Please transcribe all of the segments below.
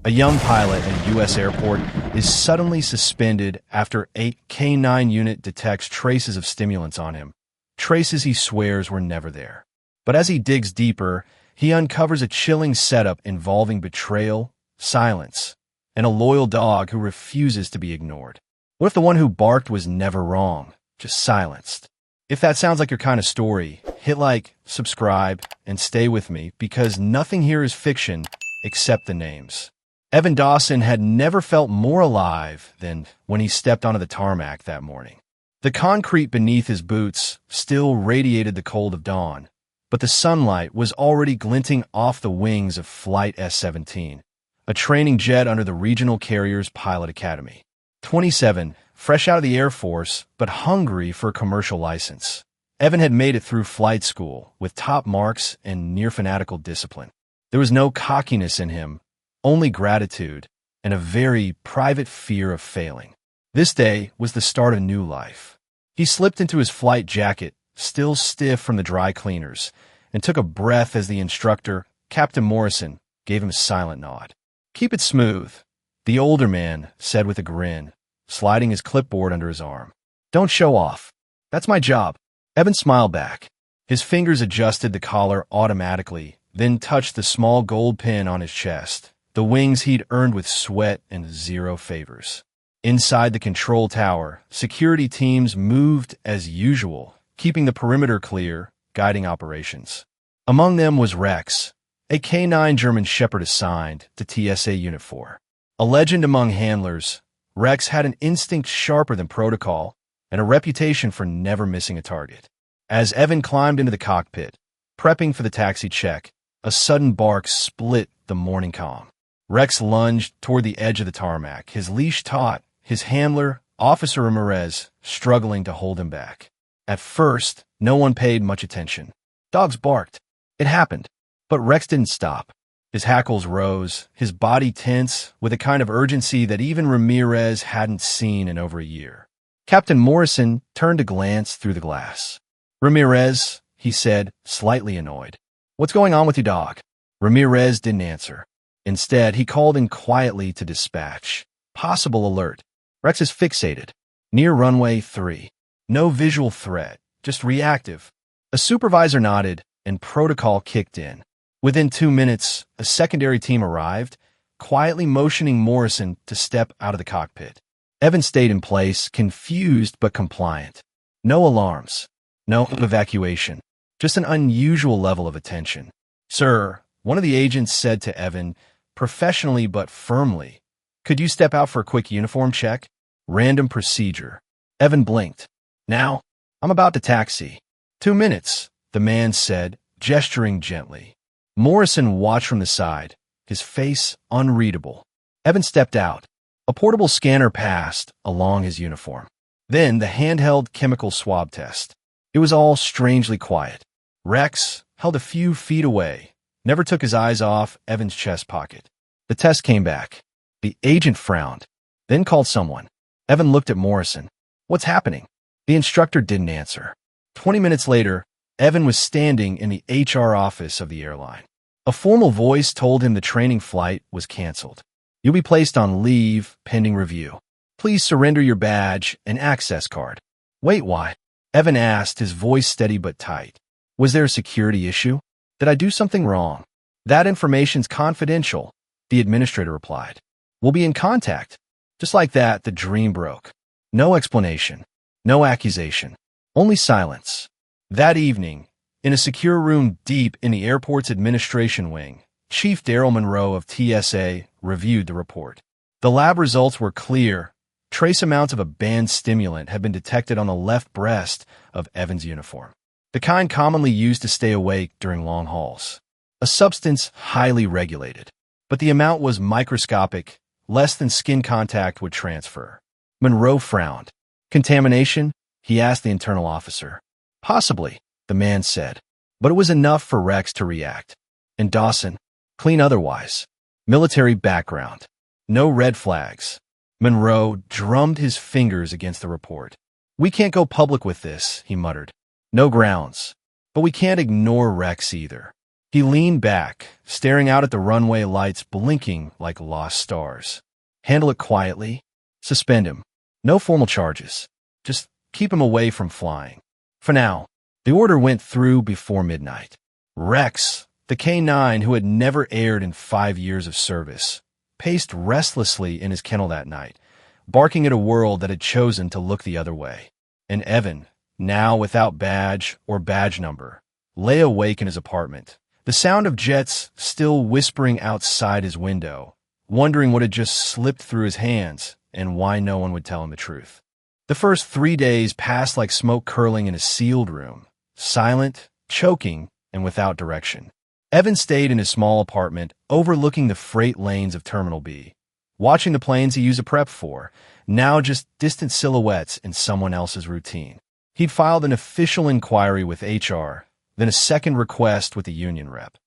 A young pilot at a U.S. airport is suddenly suspended after a K9 unit detects traces of stimulants on him, traces he swears were never there. But as he digs deeper, he uncovers a chilling setup involving betrayal, silence, and a loyal dog who refuses to be ignored. What if the one who barked was never wrong, just silenced? If that sounds like your kind of story, hit like, subscribe, and stay with me because nothing here is fiction except the names. Evan Dawson had never felt more alive than when he stepped onto the tarmac that morning. The concrete beneath his boots still radiated the cold of dawn, but the sunlight was already glinting off the wings of Flight S-17, a training jet under the Regional Carriers Pilot Academy. 27, fresh out of the Air Force, but hungry for a commercial license. Evan had made it through flight school with top marks and near-fanatical discipline. There was no cockiness in him, only gratitude, and a very private fear of failing. This day was the start of new life. He slipped into his flight jacket, still stiff from the dry cleaners, and took a breath as the instructor, Captain Morrison, gave him a silent nod. "Keep it smooth," the older man said with a grin, sliding his clipboard under his arm. "Don't show off. That's my job." Evan smiled back. His fingers adjusted the collar automatically, then touched the small gold pin on his chest, the wings he'd earned with sweat and zero favors. Inside the control tower, security teams moved as usual, keeping the perimeter clear, guiding operations. Among them was Rex, a K9 German Shepherd assigned to TSA Unit 4. A legend among handlers, Rex had an instinct sharper than protocol and a reputation for never missing a target. As Evan climbed into the cockpit, prepping for the taxi check, a sudden bark split the morning calm. Rex lunged toward the edge of the tarmac, his leash taut, his handler, Officer Ramirez, struggling to hold him back. At first, no one paid much attention. Dogs barked. It happened. But Rex didn't stop. His hackles rose, his body tense with a kind of urgency that even Ramirez hadn't seen in over a year. Captain Morrison turned to glance through the glass. "Ramirez," he said, slightly annoyed. "What's going on with your dog?" Ramirez didn't answer. Instead, he called in quietly to dispatch. Possible alert. Rex is fixated. Near runway 3. No visual threat, just reactive. A supervisor nodded, and protocol kicked in. Within 2 minutes, a secondary team arrived, quietly motioning Morrison to step out of the cockpit. Evan stayed in place, confused but compliant. No alarms. No evacuation. Just an unusual level of attention. "Sir," one of the agents said to Evan, professionally but firmly, "could you step out for a quick uniform check?" Random procedure. Evan blinked. "Now? I'm about to taxi." 2 minutes, the man said, gesturing gently. Morrison watched from the side, his face unreadable. Evan stepped out. A portable scanner passed along his uniform. Then the handheld chemical swab test. It was all strangely quiet. Rex held a few feet away, never took his eyes off Evan's chest pocket. The test came back. The agent frowned, then called someone. Evan looked at Morrison. "What's happening?" The instructor didn't answer. 20 minutes later, Evan was standing in the HR office of the airline. A formal voice told him the training flight was canceled. "You'll be placed on leave pending review. Please surrender your badge and access card." "Wait, why?" Evan asked, his voice steady but tight. "Was there a security issue? Did I do something wrong?" "That information's confidential," the administrator replied. "We'll be in contact." Just like that, the dream broke. No explanation. No accusation. Only silence. That evening, in a secure room deep in the airport's administration wing, Chief Daryl Monroe of TSA reviewed the report. The lab results were clear. Trace amounts of a banned stimulant had been detected on the left breast of Evan's uniform, the kind commonly used to stay awake during long hauls. A substance highly regulated. But the amount was microscopic, less than skin contact would transfer. Monroe frowned. "Contamination?" he asked the internal officer. "Possibly," the man said. But it was enough for Rex to react. And Dawson? Clean otherwise. Military background. No red flags. Monroe drummed his fingers against the report. "We can't go public with this," he muttered. "No grounds. But we can't ignore Rex either. He leaned back, staring out at the runway lights blinking like lost stars. Handle it quietly. Suspend him. No formal charges. Just keep him away from flying. For now. The order went through before midnight. Rex, the K9 who had never aired in 5 years of service, paced restlessly in his kennel that night, barking at a world that had chosen to look the other way. And Evan, now without badge or badge number, lay awake in his apartment, the sound of jets still whispering outside his window, wondering what had just slipped through his hands and why no one would tell him the truth. The first 3 days passed like smoke curling in a sealed room, silent, choking, and without direction. Evan stayed in his small apartment overlooking the freight lanes of Terminal B, watching the planes he used to prep for, now just distant silhouettes in someone else's routine. He'd filed an official inquiry with HR, then a second request with the union rep.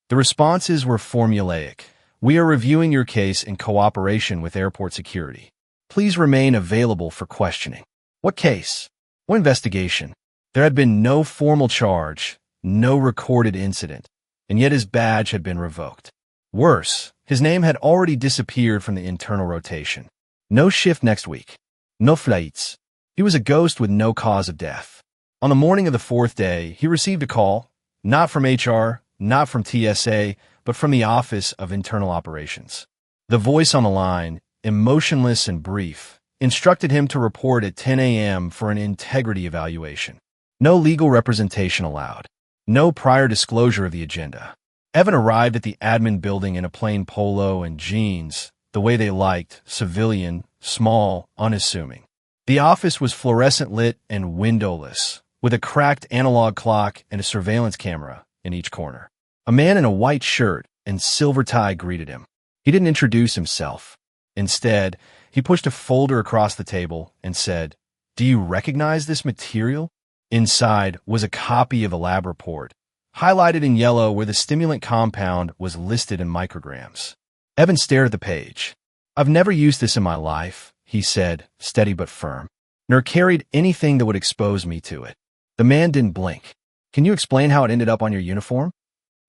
The responses were formulaic. We are reviewing your case in cooperation with airport security. Please remain available for questioning. What case? What investigation? There had been no formal charge, no recorded incident, and yet his badge had been revoked. Worse, his name had already disappeared from the internal rotation. No shift next week. No flights. He was a ghost with no cause of death. On the morning of the 4th day, he received a call, not from HR, not from TSA, but from the Office of Internal Operations. The voice on the line, emotionless and brief, instructed him to report at 10 a.m. for an integrity evaluation. No legal representation allowed. No prior disclosure of the agenda. Evan arrived at the admin building in a plain polo and jeans, the way they liked, civilian, small, unassuming. The office was fluorescent lit and windowless, with a cracked analog clock and a surveillance camera in each corner. A man in a white shirt and silver tie greeted him. He didn't introduce himself. Instead, he pushed a folder across the table and said, "Do you recognize this material?" Inside was a copy of a lab report, highlighted in yellow where the stimulant compound was listed in micrograms. Evan stared at the page. "I've never used this in my life," he said, steady but firm, "nor carried anything that would expose me to it." The man didn't blink. "Can you explain how it ended up on your uniform?"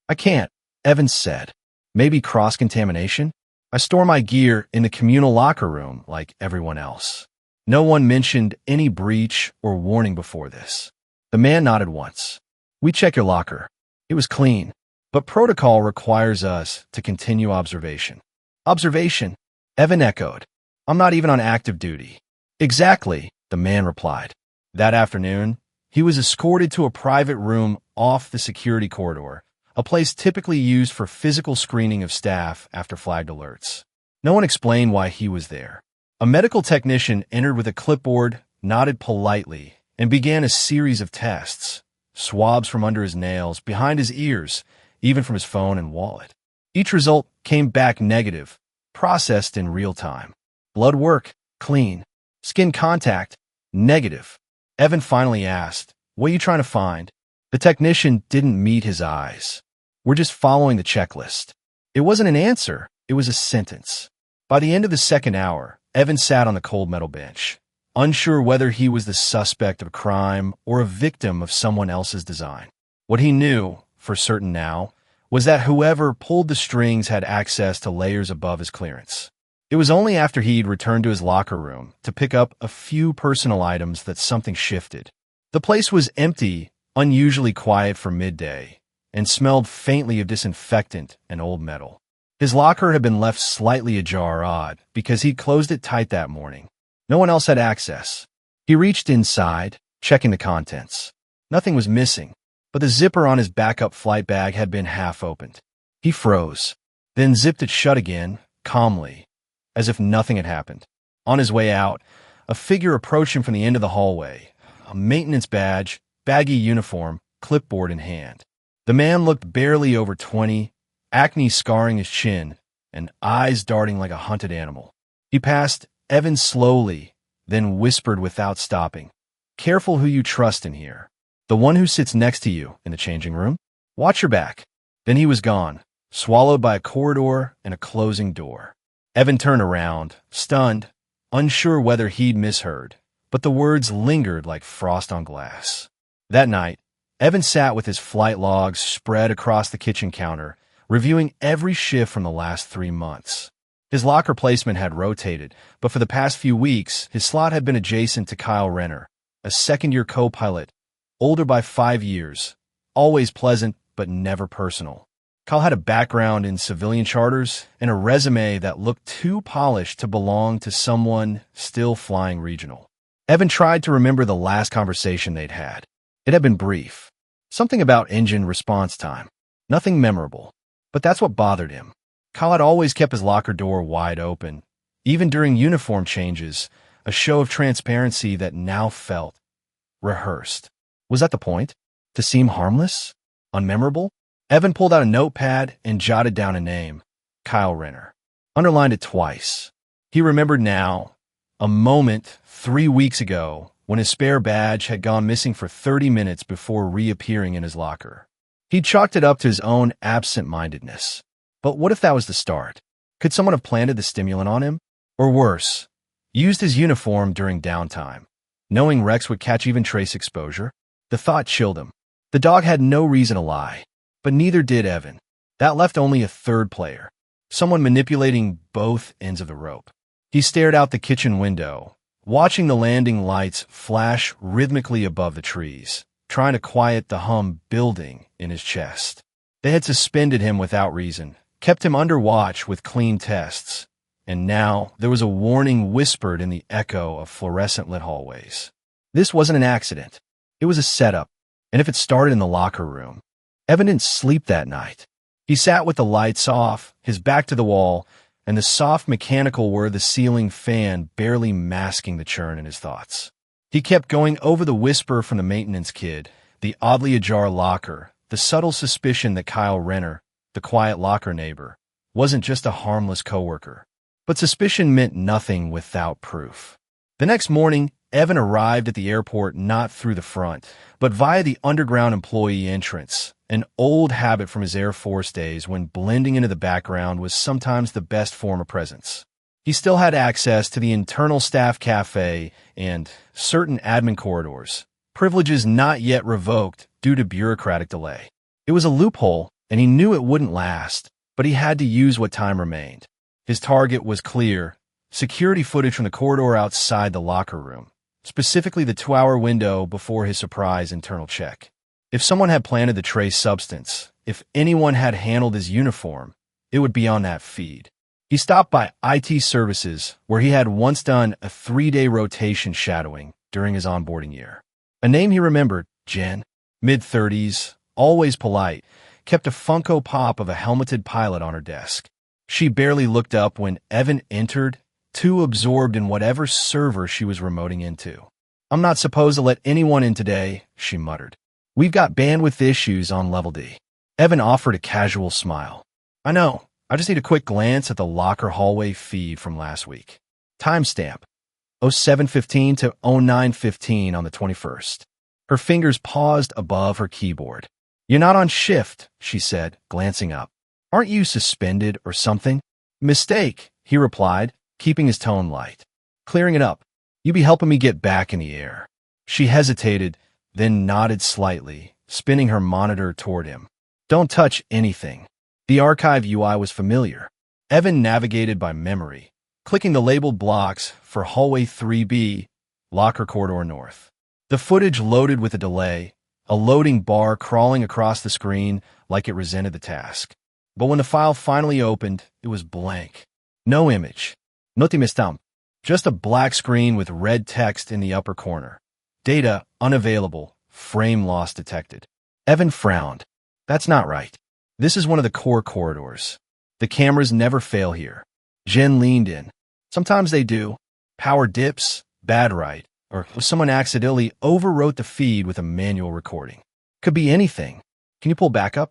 "I can't," Evans said. "Maybe cross-contamination? I store my gear in the communal locker room like everyone else." No one mentioned any breach or warning before this. The man nodded once. "We check your locker. It was clean, but protocol requires us to continue observation." "Observation?" Evan echoed. "I'm not even on active duty." "Exactly," the man replied. That afternoon, he was escorted to a private room off the security corridor, a place typically used for physical screening of staff after flagged alerts. No one explained why he was there. A medical technician entered with a clipboard, nodded politely, and began a series of tests, swabs from under his nails, behind his ears, even from his phone and wallet. Each result came back negative, processed in real time. Blood work, clean. Skin contact, negative. Evan finally asked, "What are you trying to find?" The technician didn't meet his eyes. "We're just following the checklist." It wasn't an answer, it was a sentence. By the end of the second hour, Evan sat on the cold metal bench, unsure whether he was the suspect of a crime or a victim of someone else's design. What he knew, for certain now, was that whoever pulled the strings had access to layers above his clearance. It was only after he'd returned to his locker room to pick up a few personal items that something shifted. The place was empty, unusually quiet for midday, and smelled faintly of disinfectant and old metal. His locker had been left slightly ajar odd because he'd closed it tight that morning. No one else had access. He reached inside, checking the contents. Nothing was missing, but the zipper on his backup flight bag had been half opened. He froze, then zipped it shut again, calmly, as if nothing had happened. On his way out, a figure approached him from the end of the hallway, a maintenance badge, baggy uniform, clipboard in hand. The man looked barely over 20, acne scarring his chin, and eyes darting like a hunted animal. He passed Evan slowly, then whispered without stopping, "Careful who you trust in here. The one who sits next to you in the changing room? Watch your back." Then he was gone, swallowed by a corridor and a closing door. Evan turned around, stunned, unsure whether he'd misheard, but the words lingered like frost on glass. That night, Evan sat with his flight logs spread across the kitchen counter, reviewing every shift from the last 3 months. His locker placement had rotated, but for the past few weeks, his slot had been adjacent to Kyle Renner, a second-year co-pilot, older by 5 years, always pleasant but never personal. Kyle had a background in civilian charters and a resume that looked too polished to belong to someone still flying regional. Evan tried to remember the last conversation they'd had. It had been brief. Something about engine response time. Nothing memorable. But that's what bothered him. Kyle had always kept his locker door wide open, even during uniform changes, a show of transparency that now felt rehearsed. Was that the point? To seem harmless? Unmemorable? Evan pulled out a notepad and jotted down a name, Kyle Renner. Underlined it twice. He remembered now, a moment 3 weeks ago when his spare badge had gone missing for 30 minutes before reappearing in his locker. He chalked it up to his own absent-mindedness. But what if that was the start? Could someone have planted the stimulant on him? Or worse, used his uniform during downtime, knowing Rex would catch even trace exposure? The thought chilled him. The dog had no reason to lie, but neither did Evan. That left only a third player, someone manipulating both ends of the rope. He stared out the kitchen window, watching the landing lights flash rhythmically above the trees, trying to quiet the hum building in his chest. They had suspended him without reason, kept him under watch with clean tests, and now there was a warning whispered in the echo of fluorescent-lit hallways. This wasn't an accident. It was a setup, and if it started in the locker room, Evan didn't sleep that night. He sat with the lights off, his back to the wall, and the soft mechanical whir of the ceiling fan barely masking the churn in his thoughts. He kept going over the whisper from the maintenance kid, the oddly ajar locker, the subtle suspicion that Kyle Renner, the quiet locker neighbor, wasn't just a harmless coworker. But suspicion meant nothing without proof. The next morning, Evan arrived at the airport not through the front, but via the underground employee entrance, an old habit from his Air Force days when blending into the background was sometimes the best form of presence. He still had access to the internal staff cafe and certain admin corridors, privileges not yet revoked due to bureaucratic delay. It was a loophole, and he knew it wouldn't last, but he had to use what time remained. His target was clear: security footage from the corridor outside the locker room, specifically the 2-hour window before his surprise internal check. If someone had planted the trace substance, if anyone had handled his uniform, it would be on that feed. He stopped by IT Services, where he had once done a 3-day rotation shadowing during his onboarding year. A name he remembered, Jen, mid-30s, always polite, kept a Funko Pop of a helmeted pilot on her desk. She barely looked up when Evan entered, too absorbed in whatever server she was remoting into. "I'm not supposed to let anyone in today," she muttered. "We've got bandwidth issues on Level D." Evan offered a casual smile. "I know. I just need a quick glance at the locker hallway feed from last week. Timestamp: 07:15 to 09:15 on the 21st. Her fingers paused above her keyboard. "You're not on shift," she said, glancing up. "Aren't you suspended or something?" "Mistake," he replied, keeping his tone light. "Clearing it up. You be helping me get back in the air." She hesitated, then nodded slightly, spinning her monitor toward him. "Don't touch anything." The archive UI was familiar. Evan navigated by memory, clicking the labeled blocks for Hallway 3B, Locker Corridor North. The footage loaded with a delay, a loading bar crawling across the screen like it resented the task. But when the file finally opened, it was blank. No image. No timestamp. Just a black screen with red text in the upper corner. Data unavailable. Frame loss detected. Evan frowned. That's not right. This is one of the core corridors. The cameras never fail here. Jen leaned in. Sometimes they do. Power dips, bad write, or someone accidentally overwrote the feed with a manual recording. Could be anything. Can you pull backup?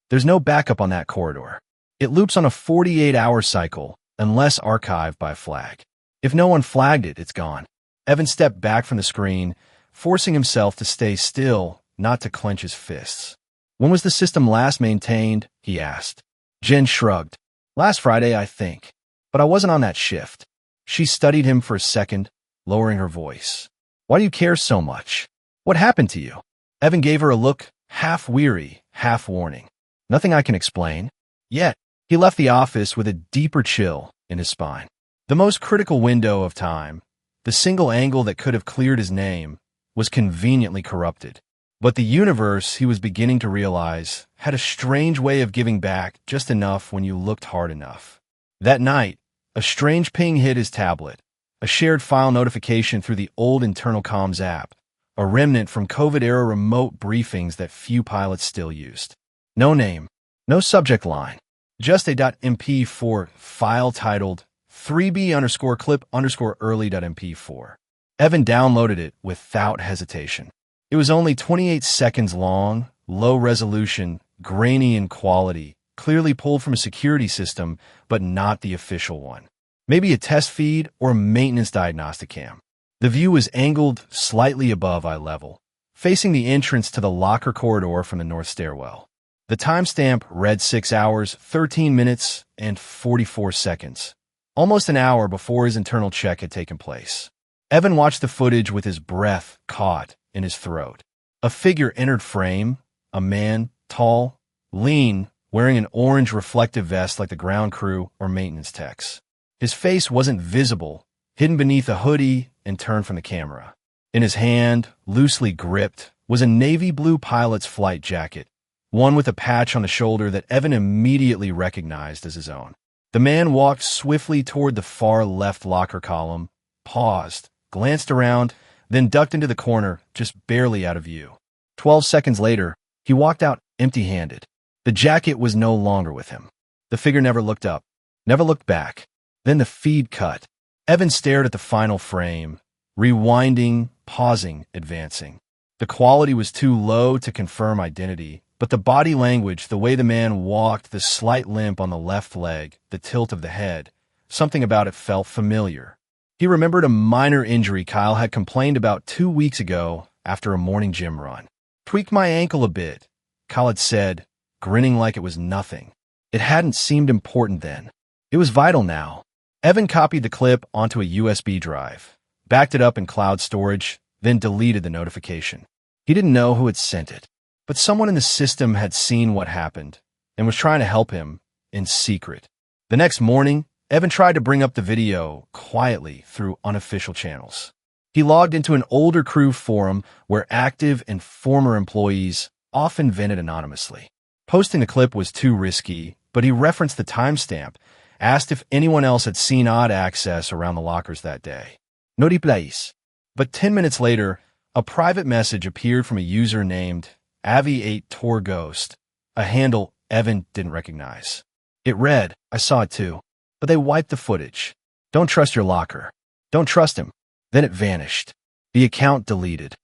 There's no backup on that corridor. It loops on a 48-hour cycle, unless archived by a flag. If no one flagged it, it's gone. Evan stepped back from the screen, forcing himself to stay still, not to clench his fists. "When was the system last maintained?" he asked. Jen shrugged. "Last Friday, I think. But I wasn't on that shift." She studied him for a second, lowering her voice. "Why do you care so much? What happened to you?" Evan gave her a look half weary, half warning. Nothing I can explain. Yet, he left the office with a deeper chill in his spine. The most critical window of time, the single angle that could have cleared his name, was conveniently corrupted. But the universe, he was beginning to realize, had a strange way of giving back just enough when you looked hard enough. That night, a strange ping hit his tablet, a shared file notification through the old internal comms app, a remnant from COVID-era remote briefings that few pilots still used. No name, no subject line, just a .mp4 file titled 3b_clip_early.mp4. Evan downloaded it without hesitation. It was only 28 seconds long, low resolution, grainy in quality, clearly pulled from a security system, but not the official one. Maybe a test feed or a maintenance diagnostic cam. The view was angled slightly above eye level, facing the entrance to the locker corridor from the north stairwell. The timestamp read 6 hours, 13 minutes, and 44 seconds, almost an hour before his internal check had taken place. Evan watched the footage with his breath caught in his throat. A figure entered frame, a man, tall, lean, wearing an orange reflective vest like the ground crew or maintenance techs. His face wasn't visible, hidden beneath a hoodie and turned from the camera. In his hand, loosely gripped, was a navy blue pilot's flight jacket, one with a patch on the shoulder that Evan immediately recognized as his own. The man walked swiftly toward the far left locker column, paused, glanced around, then ducked into the corner, just barely out of view. 12 seconds later, he walked out empty-handed. The jacket was no longer with him. The figure never looked up, never looked back. Then the feed cut. Evan stared at the final frame, rewinding, pausing, advancing. The quality was too low to confirm identity, but the body language, the way the man walked, the slight limp on the left leg, the tilt of the head, something about it felt familiar. He remembered a minor injury Kyle had complained about 2 weeks ago after a morning gym run. "Tweaked my ankle a bit," Kyle had said, grinning like it was nothing. It hadn't seemed important then. It was vital now. Evan copied the clip onto a USB drive, backed it up in cloud storage, then deleted the notification. He didn't know who had sent it, but someone in the system had seen what happened and was trying to help him in secret. The next morning, Evan tried to bring up the video quietly through unofficial channels. He logged into an older crew forum where active and former employees often vented anonymously. Posting the clip was too risky, but he referenced the timestamp, asked if anyone else had seen odd access around the lockers that day. No replies. But 10 minutes later, a private message appeared from a user named Avi8TorGhost, a handle Evan didn't recognize. It read, "I saw it too, but they wiped the footage. Don't trust your locker. Don't trust him." Then it vanished. The account deleted.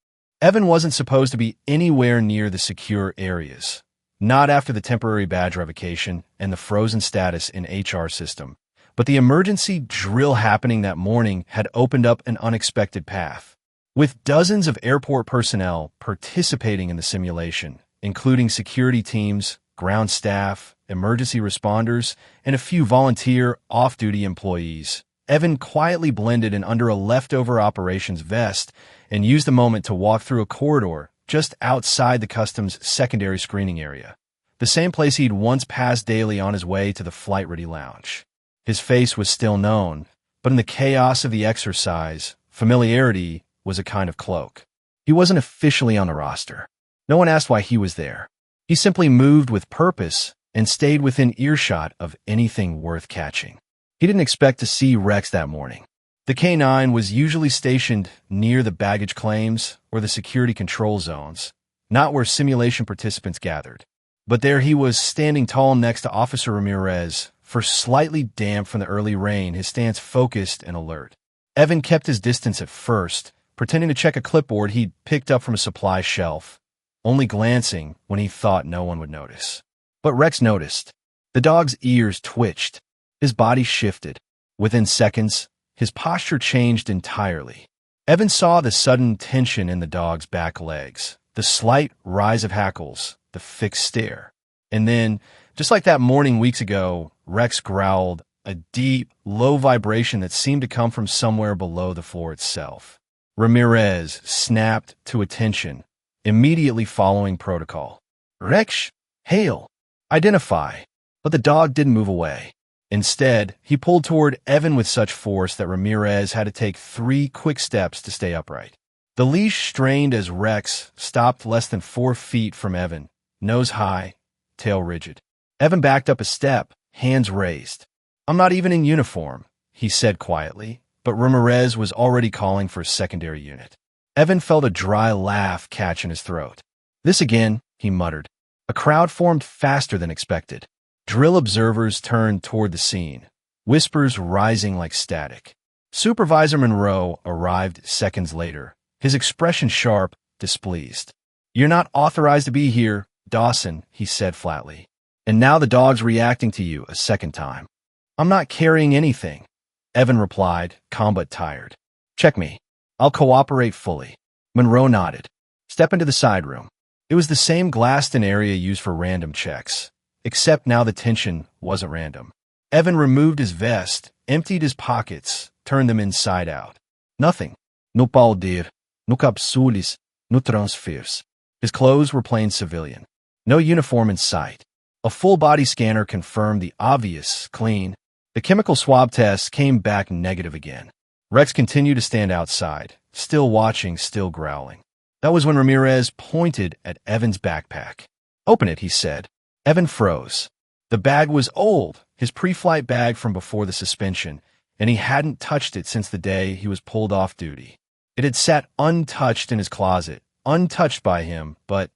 Evan wasn't supposed to be anywhere near the secure areas. Not after the temporary badge revocation and the frozen status in HR system. But the emergency drill happening that morning had opened up an unexpected path. With dozens of airport personnel participating in the simulation, including security teams, ground staff, emergency responders, and a few volunteer off-duty employees, Evan quietly blended in under a leftover operations vest and used the moment to walk through a corridor just outside the customs secondary screening area, the same place he'd once passed daily on his way to the flight-ready lounge. His face was still known, but in the chaos of the exercise, familiarity was a kind of cloak. He wasn't officially on the roster. No one asked why he was there. He simply moved with purpose and stayed within earshot of anything worth catching. He didn't expect to see Rex that morning. The K9 was usually stationed near the baggage claims or the security control zones, not where simulation participants gathered. But there he was, standing tall next to Officer Ramirez, for slightly damp from the early rain, his stance focused and alert. Evan kept his distance at first, pretending to check a clipboard he'd picked up from a supply shelf, only glancing when he thought no one would notice. But Rex noticed. The dog's ears twitched. His body shifted. Within seconds, his posture changed entirely. Evan saw the sudden tension in the dog's back legs, the slight rise of hackles, the fixed stare. And then, just like that morning weeks ago, Rex growled, a deep, low vibration that seemed to come from somewhere below the floor itself. Ramirez snapped to attention, immediately following protocol. Rex, hail, identify. But the dog didn't move away. Instead, he pulled toward Evan with such force that Ramirez had to take 3 quick steps to stay upright. The leash strained as Rex stopped less than 4 feet from Evan, nose high, tail rigid. Evan backed up a step, hands raised. "I'm not even in uniform," he said quietly, but Ramirez was already calling for a secondary unit. Evan felt a dry laugh catch in his throat. "This again," he muttered. A crowd formed faster than expected. Drill observers turned toward the scene, whispers rising like static. Supervisor Monroe arrived seconds later, his expression sharp, displeased. "You're not authorized to be here, Dawson," he said flatly. "And now the dog's reacting to you a second time." "I'm not carrying anything," Evan replied, calm but tired. "Check me. I'll cooperate fully." Monroe nodded. "Step into the side room." It was the same glassed-in area used for random checks, except now the tension wasn't random. Evan removed his vest, emptied his pockets, turned them inside out. Nothing. No paldir, no capsules, no transfers. His clothes were plain civilian. No uniform in sight. A full-body scanner confirmed the obvious, clean. The chemical swab test came back negative again. Rex continued to stand outside, still watching, still growling. That was when Ramirez pointed at Evan's backpack. "Open it," he said. Evan froze. The bag was old, his pre-flight bag from before the suspension, and he hadn't touched it since the day he was pulled off duty. It had sat untouched in his closet, untouched by him, but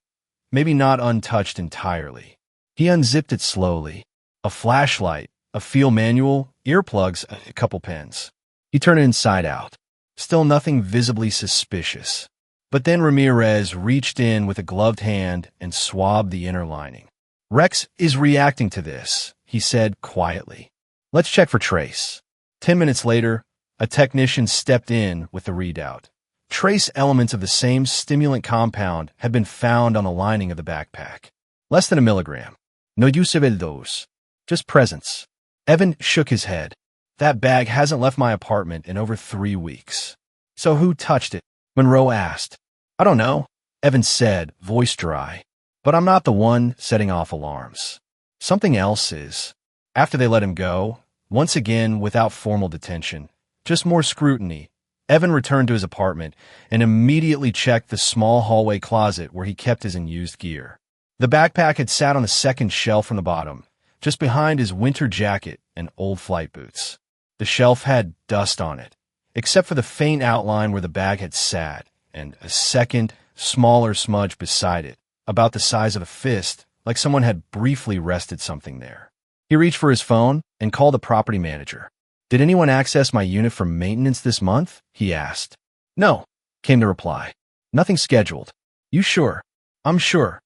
maybe not untouched entirely. He unzipped it slowly. A flashlight, a field manual, earplugs, a couple pens. He turned it inside out. Still nothing visibly suspicious. But then Ramirez reached in with a gloved hand and swabbed the inner lining. "Rex is reacting to this," he said quietly. "Let's check for trace." 10 minutes later, a technician stepped in with the readout. Trace elements of the same stimulant compound had been found on the lining of the backpack. Less than 1 milligram. No usable dose. Just presence. Evan shook his head. "That bag hasn't left my apartment in over 3 weeks. "So who touched it?" Monroe asked. "I don't know," Evan said, voice dry. "But I'm not the one setting off alarms. Something else is." After they let him go, once again without formal detention, just more scrutiny, Evan returned to his apartment and immediately checked the small hallway closet where he kept his unused gear. The backpack had sat on the second shelf from the bottom, just behind his winter jacket and old flight boots. The shelf had dust on it, except for the faint outline where the bag had sat, and a second, smaller smudge beside it, about the size of a fist, like someone had briefly rested something there. He reached for his phone and called the property manager. "Did anyone access my unit for maintenance this month?" he asked. "No," came the reply. "Nothing scheduled." "You sure?" "I'm sure,"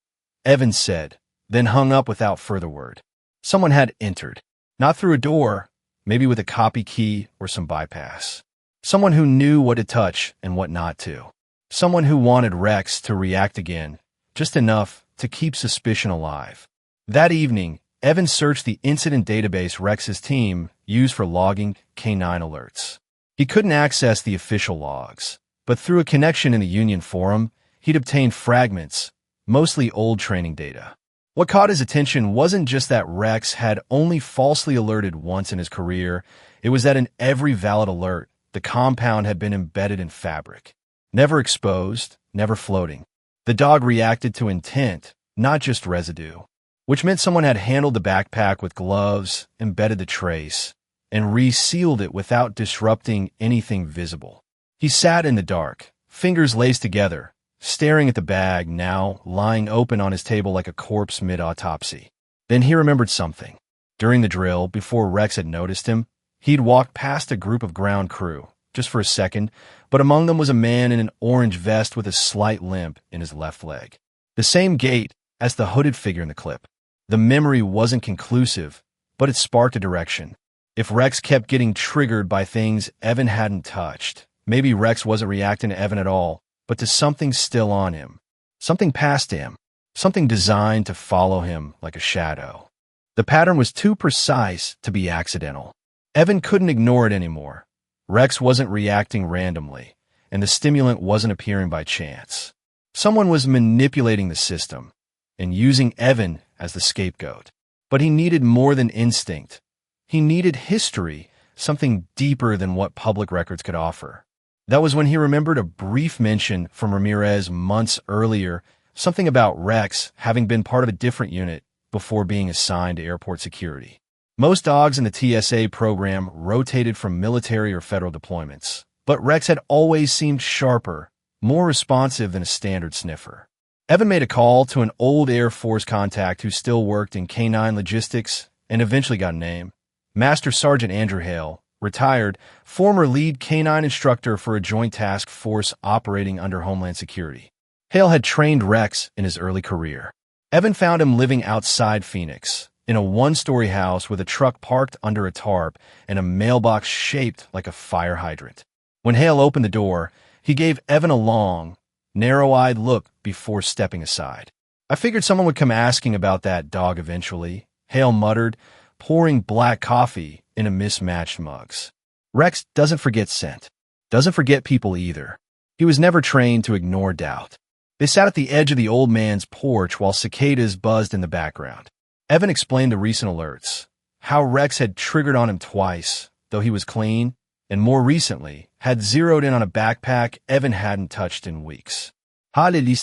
Evans said, then hung up without further word. Someone had entered. Not through a door, maybe with a copy key or some bypass. Someone who knew what to touch and what not to. Someone who wanted Rex to react again, just enough to keep suspicion alive. That evening, Evan searched the incident database Rex's team used for logging K9 alerts. He couldn't access the official logs, but through a connection in the Union forum, he'd obtained fragments, mostly old training data. What caught his attention wasn't just that Rex had only falsely alerted once in his career, it was that in every valid alert, the compound had been embedded in fabric. Never exposed, never floating. The dog reacted to intent, not just residue, which meant someone had handled the backpack with gloves, embedded the trace, and resealed it without disrupting anything visible. He sat in the dark, fingers laced together, staring at the bag now lying open on his table like a corpse mid-autopsy. Then he remembered something. During the drill, before Rex had noticed him, he'd walked past a group of ground crew, just for a second, but among them was a man in an orange vest with a slight limp in his left leg. The same gait as the hooded figure in the clip. The memory wasn't conclusive, but it sparked a direction. If Rex kept getting triggered by things Evan hadn't touched, maybe Rex wasn't reacting to Evan at all, but to something still on him. Something past him. Something designed to follow him like a shadow. The pattern was too precise to be accidental. Evan couldn't ignore it anymore. Rex wasn't reacting randomly, and the stimulant wasn't appearing by chance. Someone was manipulating the system and using Evan as the scapegoat. But he needed more than instinct. He needed history, something deeper than what public records could offer. That was when he remembered a brief mention from Ramirez months earlier, something about Rex having been part of a different unit before being assigned to airport security. Most dogs in the TSA program rotated from military or federal deployments, but Rex had always seemed sharper, more responsive than a standard sniffer. Evan made a call to an old Air Force contact who still worked in K9 logistics and eventually got a name. Master Sergeant Andrew Hale, retired, former lead K9 instructor for a joint task force operating under Homeland Security. Hale had trained Rex in his early career. Evan found him living outside Phoenix, in a one-story house with a truck parked under a tarp and a mailbox shaped like a fire hydrant. When Hale opened the door, he gave Evan a long, narrow-eyed look before stepping aside. "I figured someone would come asking about that dog eventually," Hale muttered, pouring black coffee into mismatched mugs. Rex doesn't forget scent. Doesn't forget people either. He was never trained to ignore doubt. They sat at the edge of the old man's porch while cicadas buzzed in the background. Evan explained the recent alerts, how Rex had triggered on him twice, though he was clean, and more recently, had zeroed in on a backpack Evan hadn't touched in weeks. Then he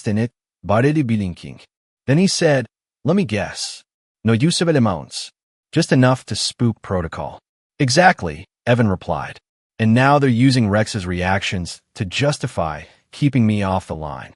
said, "Let me guess. No usable amounts. Just enough to spook protocol." "Exactly," Evan replied. "And now they're using Rex's reactions to justify keeping me off the line."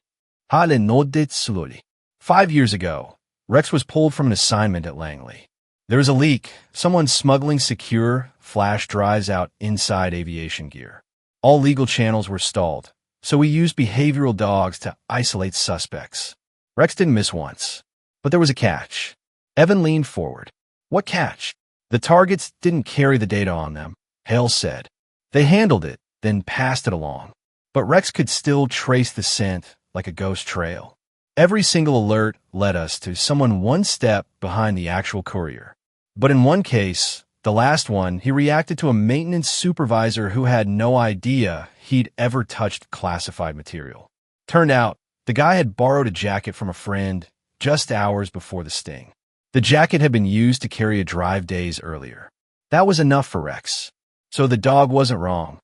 Hale nodded slowly. 5 years ago, Rex was pulled from an assignment at Langley. There was a leak, someone smuggling secure flash drives out inside aviation gear. All legal channels were stalled, so we used behavioral dogs to isolate suspects. Rex didn't miss once, but there was a catch. Evan leaned forward. "What catch?" "The targets didn't carry the data on them," Hale said. "They handled it, then passed it along. But Rex could still trace the scent like a ghost trail. Every single alert led us to someone one step behind the actual courier. But in one case, the last one, he reacted to a maintenance supervisor who had no idea he'd ever touched classified material. Turned out, the guy had borrowed a jacket from a friend just hours before the sting. The jacket had been used to carry a drive days earlier. That was enough for Rex. So the dog wasn't wrong,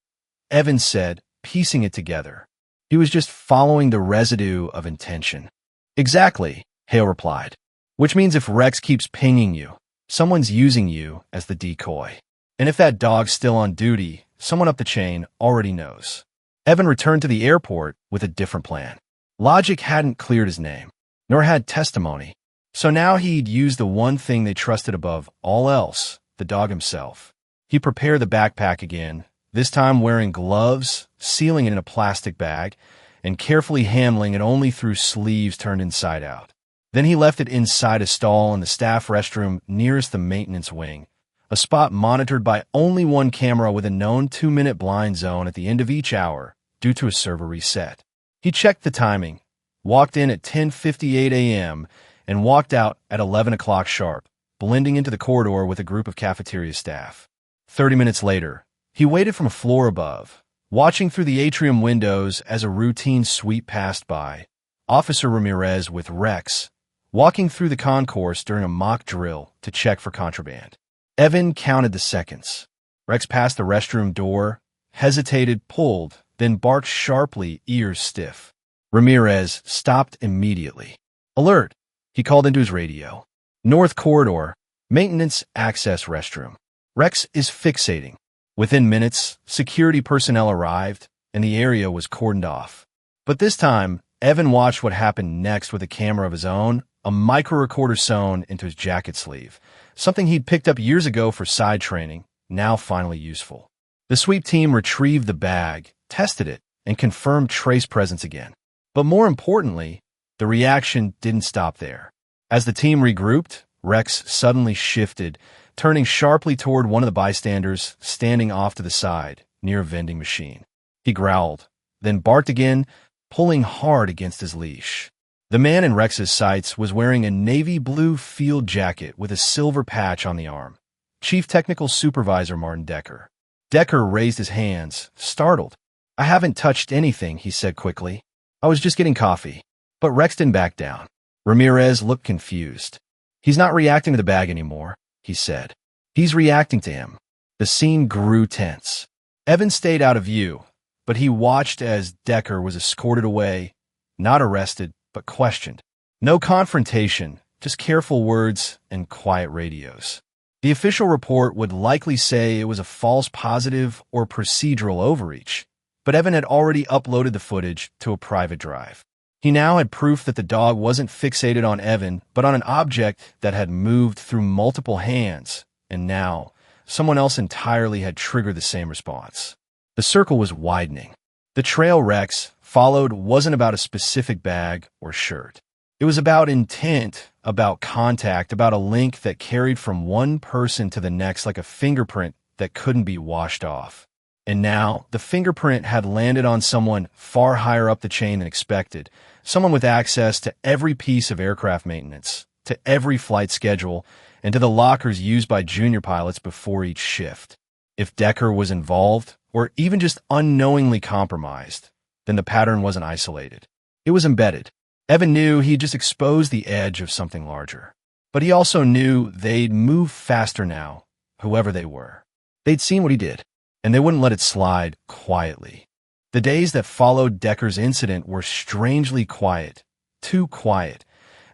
Evan said, piecing it together. He was just following the residue of intention. "Exactly," Hale replied. "Which means if Rex keeps pinging you, someone's using you as the decoy. And if that dog's still on duty, someone up the chain already knows." Evan returned to the airport with a different plan. Logic hadn't cleared his name, nor had testimony. So now he'd use the one thing they trusted above all else, the dog himself. He prepared the backpack again, this time wearing gloves, sealing it in a plastic bag, and carefully handling it only through sleeves turned inside out. Then he left it inside a stall in the staff restroom nearest the maintenance wing, a spot monitored by only one camera with a known 2-minute blind zone at the end of each hour due to a server reset. He checked the timing, walked in at 10:58 a.m., and walked out at 11 o'clock sharp, blending into the corridor with a group of cafeteria staff. 30 minutes later, he waited from a floor above, watching through the atrium windows as a routine sweep passed by. Officer Ramirez with Rex, walking through the concourse during a mock drill to check for contraband. Evan counted the seconds. Rex passed the restroom door, hesitated, pulled, then barked sharply, ears stiff. Ramirez stopped immediately. "Alert!" He called into his radio. "North corridor, maintenance access restroom. Rex is fixating." Within minutes, security personnel arrived, and the area was cordoned off. But this time, Evan watched what happened next with a camera of his own, a micro-recorder sewn into his jacket sleeve, something he'd picked up years ago for side training, now finally useful. The sweep team retrieved the bag, tested it, and confirmed trace presence again. But more importantly, the reaction didn't stop there. As the team regrouped, Rex suddenly shifted, turning sharply toward one of the bystanders standing off to the side, near a vending machine. He growled, then barked again, pulling hard against his leash. The man in Rex's sights was wearing a navy blue field jacket with a silver patch on the arm. Chief Technical Supervisor Martin Decker. Decker raised his hands, startled. "I haven't touched anything," he said quickly. "I was just getting coffee." But Rex didn't back down. Ramirez looked confused. "He's not reacting to the bag anymore," he said. "He's reacting to him." The scene grew tense. Evan stayed out of view, but he watched as Decker was escorted away, not arrested, but questioned. No confrontation, just careful words and quiet radios. The official report would likely say it was a false positive or procedural overreach, but Evan had already uploaded the footage to a private drive. He now had proof that the dog wasn't fixated on Evan, but on an object that had moved through multiple hands, and now someone else entirely had triggered the same response. The circle was widening. The trail Rex followed wasn't about a specific bag or shirt. It was about intent, about contact, about a link that carried from one person to the next like a fingerprint that couldn't be washed off. And now, the fingerprint had landed on someone far higher up the chain than expected, someone with access to every piece of aircraft maintenance, to every flight schedule, and to the lockers used by junior pilots before each shift. If Decker was involved, or even just unknowingly compromised, then the pattern wasn't isolated. It was embedded. Evan knew he'd just exposed the edge of something larger. But he also knew they'd move faster now, whoever they were. They'd seen what he did, and they wouldn't let it slide quietly. The days that followed Decker's incident were strangely quiet, too quiet,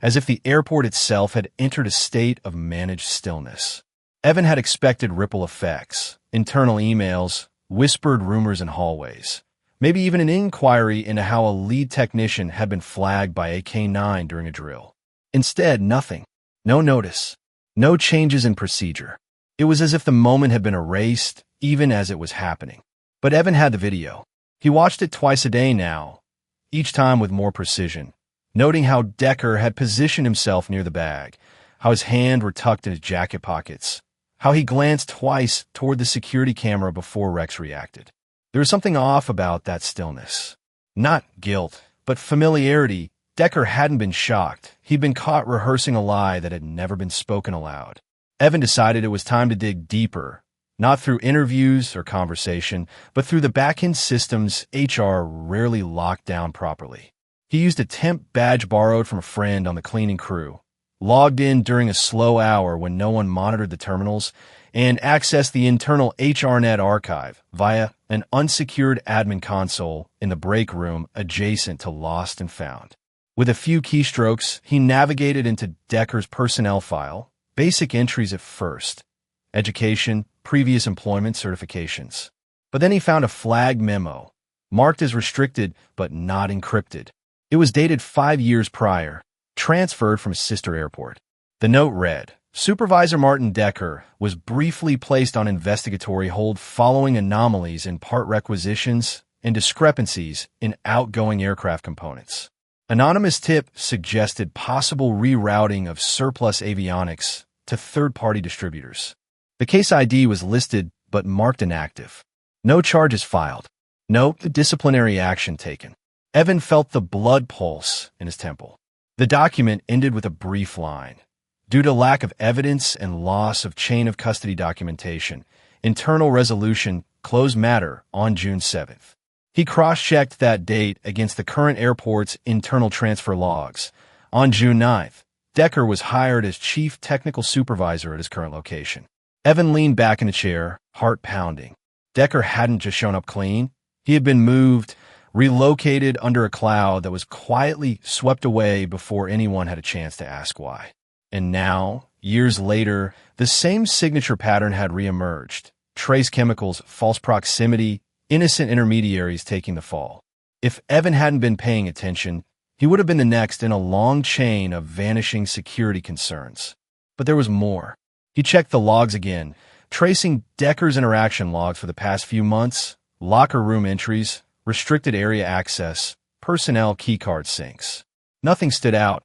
as if the airport itself had entered a state of managed stillness. Evan had expected ripple effects, internal emails, whispered rumors in hallways, maybe even an inquiry into how a lead technician had been flagged by a K9 during a drill. Instead, nothing. No notice. No changes in procedure. It was as if the moment had been erased, even as it was happening. But Evan had the video. He watched it twice a day now, each time with more precision, noting how Decker had positioned himself near the bag, how his hands were tucked in his jacket pockets, how he glanced twice toward the security camera before Rex reacted. There was something off about that stillness. Not guilt, but familiarity. Decker hadn't been shocked. He'd been caught rehearsing a lie that had never been spoken aloud. Evan decided it was time to dig deeper, not through interviews or conversation, but through the back-end systems HR rarely locked down properly. He used a temp badge borrowed from a friend on the cleaning crew, logged in during a slow hour when no one monitored the terminals, and accessed the internal HRNet archive via an unsecured admin console in the break room adjacent to Lost and Found. With a few keystrokes, he navigated into Decker's personnel file, basic entries at first, education, previous employment certifications. But then he found a flagged memo, marked as restricted but not encrypted. It was dated 5 years prior, transferred from a sister airport. The note read, Supervisor Martin Decker was briefly placed on investigatory hold following anomalies in part requisitions and discrepancies in outgoing aircraft components. Anonymous tip suggested possible rerouting of surplus avionics to third-party distributors. The case ID was listed but marked inactive. No charges filed. No disciplinary action taken. Evan felt the blood pulse in his temple. The document ended with a brief line. Due to lack of evidence and loss of chain of custody documentation, internal resolution closed matter on June 7th. He cross-checked that date against the current airport's internal transfer logs. On June 9th, Decker was hired as chief technical supervisor at his current location. Evan leaned back in a chair, heart pounding. Decker hadn't just shown up clean. He had been moved, relocated under a cloud that was quietly swept away before anyone had a chance to ask why. And now, years later, the same signature pattern had reemerged. Trace chemicals, false proximity, innocent intermediaries taking the fall. If Evan hadn't been paying attention, he would have been the next in a long chain of vanishing security concerns. But there was more. He checked the logs again, tracing Decker's interaction logs for the past few months, locker room entries, restricted area access, personnel keycard syncs. Nothing stood out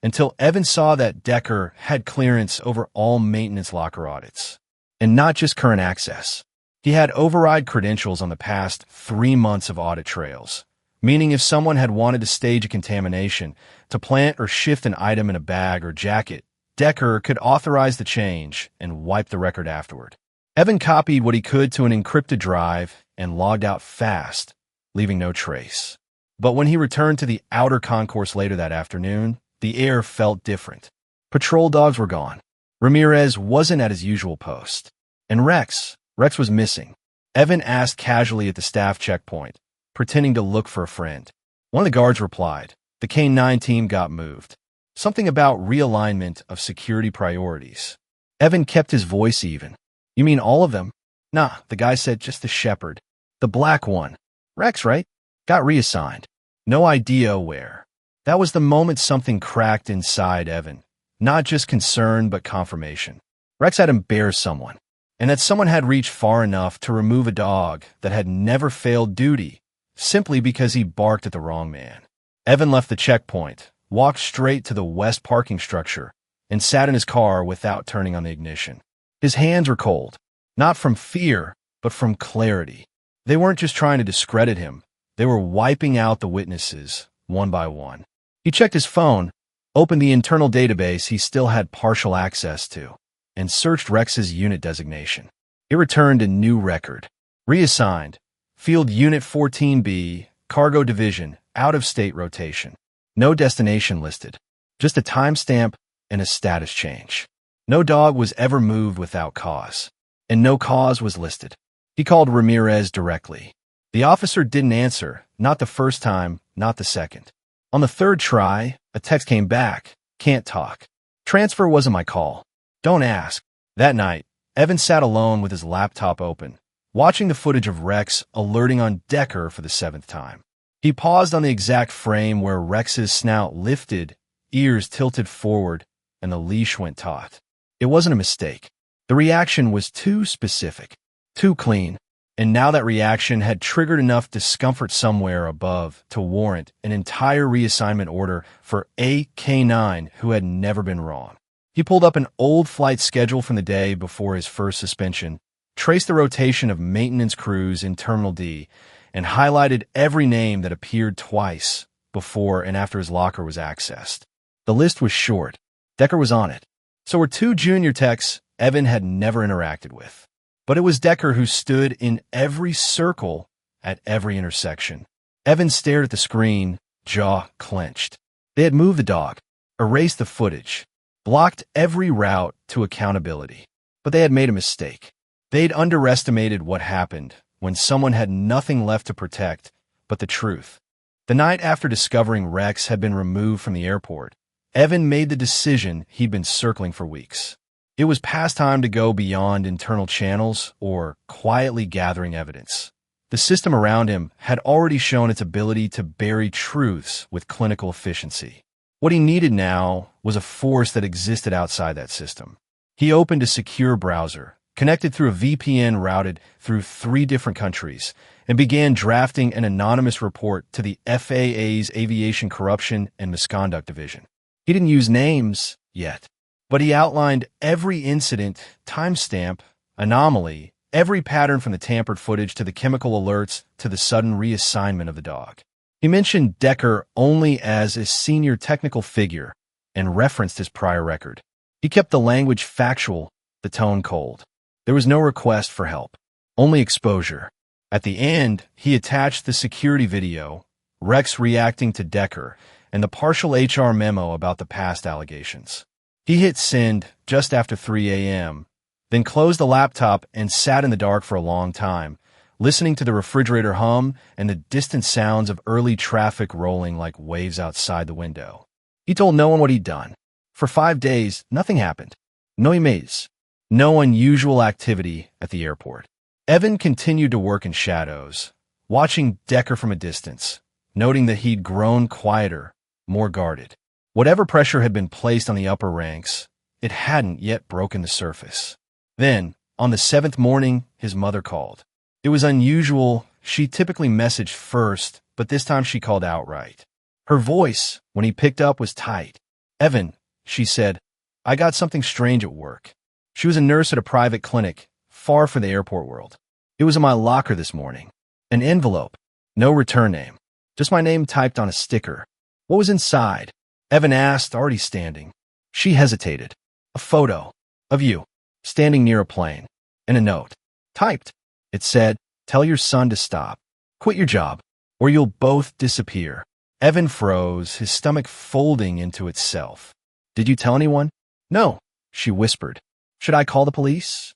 until Evan saw that Decker had clearance over all maintenance locker audits. And not just current access. He had override credentials on the past 3 months of audit trails, meaning if someone had wanted to stage a contamination, to plant or shift an item in a bag or jacket, Decker could authorize the change and wipe the record afterward. Evan copied what he could to an encrypted drive and logged out fast, leaving no trace. But when he returned to the outer concourse later that afternoon, the air felt different. Patrol dogs were gone. Ramirez wasn't at his usual post. And Rex was missing. Evan asked casually at the staff checkpoint, pretending to look for a friend. One of the guards replied, the K9 team got moved. Something about realignment of security priorities. Evan kept his voice even. You mean all of them? Nah, the guy said just the shepherd. The black one. Rex, right? Got reassigned. No idea where. That was the moment something cracked inside Evan. Not just concern, but confirmation. Rex had embarrassed someone. And that someone had reached far enough to remove a dog that had never failed duty, simply because he barked at the wrong man. Evan left the checkpoint, walked straight to the west parking structure, and sat in his car without turning on the ignition. His hands were cold, not from fear, but from clarity. They weren't just trying to discredit him. They were wiping out the witnesses, one by one. He checked his phone, opened the internal database he still had partial access to, and searched Rex's unit designation. It returned a new record. Reassigned. Field Unit 14B, Cargo Division, out-of-state rotation. No destination listed. Just a timestamp and a status change. No dog was ever moved without cause. And no cause was listed. He called Ramirez directly. The officer didn't answer, not the first time, not the second. On the third try, a text came back. Can't talk. Transfer wasn't my call. Don't ask. That night, Evan sat alone with his laptop open, watching the footage of Rex alerting on Decker for the 7th time. He paused on the exact frame where Rex's snout lifted, ears tilted forward, and the leash went taut. It wasn't a mistake. The reaction was too specific, too clean, and now that reaction had triggered enough discomfort somewhere above to warrant an entire reassignment order for a K9 who had never been wrong. He pulled up an old flight schedule from the day before his first suspension, traced the rotation of maintenance crews in Terminal D, and highlighted every name that appeared twice before and after his locker was accessed. The list was short. Decker was on it. So were 2 junior techs Evan had never interacted with. But it was Decker who stood in every circle at every intersection. Evan stared at the screen, jaw clenched. They had moved the dog, erased the footage, blocked every route to accountability. But they had made a mistake. They'd underestimated what happened when someone had nothing left to protect but the truth. The night after discovering Rex had been removed from the airport, Evan made the decision he'd been circling for weeks. It was past time to go beyond internal channels or quietly gathering evidence. The system around him had already shown its ability to bury truths with clinical efficiency. What he needed now was a force that existed outside that system. He opened a secure browser, connected through a VPN routed through 3 different countries, and began drafting an anonymous report to the FAA's Aviation Corruption and Misconduct Division. He didn't use names yet, but he outlined every incident, timestamp, anomaly, every pattern from the tampered footage to the chemical alerts to the sudden reassignment of the dog. He mentioned Decker only as a senior technical figure and referenced his prior record. He kept the language factual, the tone cold. There was no request for help, only exposure. At the end, he attached the security video, Rex reacting to Decker, and the partial HR memo about the past allegations. He hit send just after 3 a.m., then closed the laptop and sat in the dark for a long time, listening to the refrigerator hum and the distant sounds of early traffic rolling like waves outside the window. He told no one what he'd done. For 5 days, nothing happened. No emails. No unusual activity at the airport. Evan continued to work in shadows, watching Decker from a distance, noting that he'd grown quieter, more guarded. Whatever pressure had been placed on the upper ranks, it hadn't yet broken the surface. Then, on the 7th morning, his mother called. It was unusual. She typically messaged first, but this time she called outright. Her voice, when he picked up, was tight. "Evan," she said, "I got something strange at work." She was a nurse at a private clinic, far from the airport world. "It was in my locker this morning. An envelope. No return name. Just my name typed on a sticker." "What was inside?" Evan asked, already standing. She hesitated. "A photo. Of you. Standing near a plane. And a note. Typed. It said, 'Tell your son to stop. Quit your job. or you'll both disappear." Evan froze, his stomach folding into itself. "Did you tell anyone?" "No," she whispered. "Should I call the police?"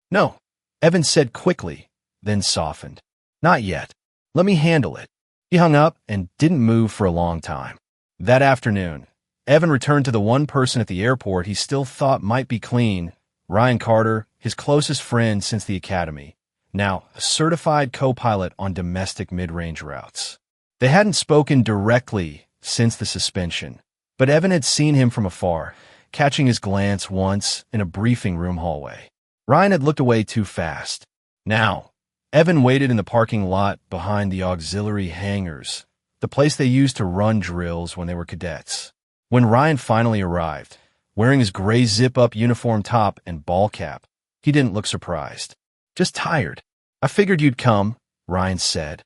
"No," Evan said quickly, then softened. "Not yet. Let me handle it." He hung up and didn't move for a long time. That afternoon, Evan returned to the one person at the airport he still thought might be clean, Ryan Carter, his closest friend since the academy, now a certified co-pilot on domestic mid-range routes. They hadn't spoken directly since the suspension, but Evan had seen him from afar, catching his glance once in a briefing room hallway. Ryan had looked away too fast. Now, Evan waited in the parking lot behind the auxiliary hangars, the place they used to run drills when they were cadets. When Ryan finally arrived, wearing his gray zip-up uniform top and ball cap, he didn't look surprised. "Just tired." "I figured you'd come," Ryan said,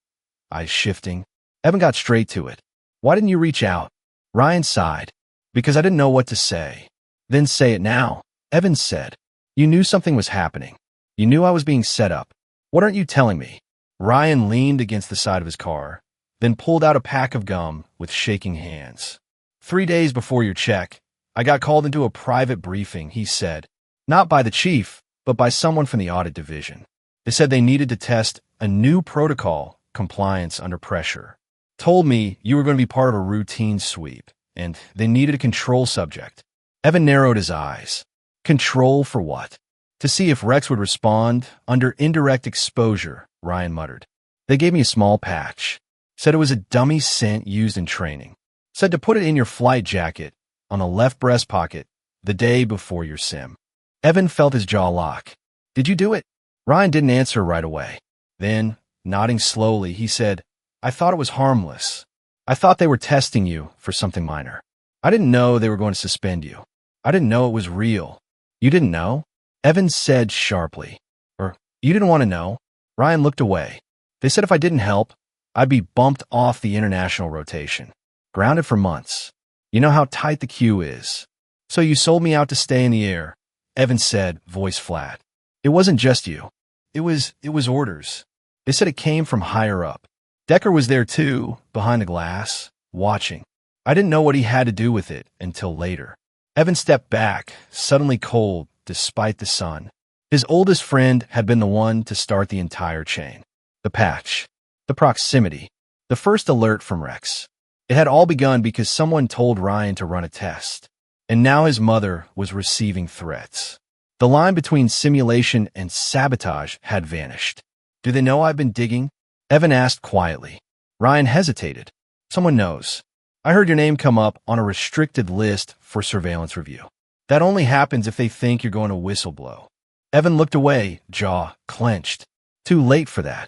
eyes shifting. Evan got straight to it. "Why didn't you reach out?" Ryan sighed. "Because I didn't know what to say." "Then say it now," Evan said. "You knew something was happening. You knew I was being set up. What aren't you telling me?" Ryan leaned against the side of his car, then pulled out a pack of gum with shaking hands. 3 days before your check, I got called into a private briefing," he said. "Not by the chief, but by someone from the audit division. They said they needed to test a new protocol, compliance under pressure. Told me you were going to be part of a routine sweep, and they needed a control subject." Evan narrowed his eyes. "Control for what?" "To see if Rex would respond under indirect exposure," Ryan muttered. "They gave me a small patch. Said it was a dummy scent used in training. Said to put it in your flight jacket, on the left breast pocket, the day before your sim." Evan felt his jaw lock. "Did you do it?" Ryan didn't answer right away. Then, nodding slowly, he said, "I thought it was harmless. I thought they were testing you for something minor. I didn't know they were going to suspend you. I didn't know it was real." "You didn't know?" Evan said sharply. "Or you didn't want to know?" Ryan looked away. "They said if I didn't help, I'd be bumped off the international rotation. Grounded for months. You know how tight the queue is. So you sold me out to stay in the air," Evan said, voice flat. "It wasn't just you. It was orders. They said it came from higher up. Decker was there too, behind the glass, watching. I didn't know what he had to do with it until later." Evan stepped back, suddenly cold despite the sun. His oldest friend had been the one to start the entire chain. The patch. The proximity. The first alert from Rex. It had all begun because someone told Ryan to run a test. And now his mother was receiving threats. The line between simulation and sabotage had vanished. "Do they know I've been digging?" Evan asked quietly. Ryan hesitated. "Someone knows. I heard your name come up on a restricted list for surveillance review. That only happens if they think you're going to whistleblow." Evan looked away, jaw clenched. Too late for that.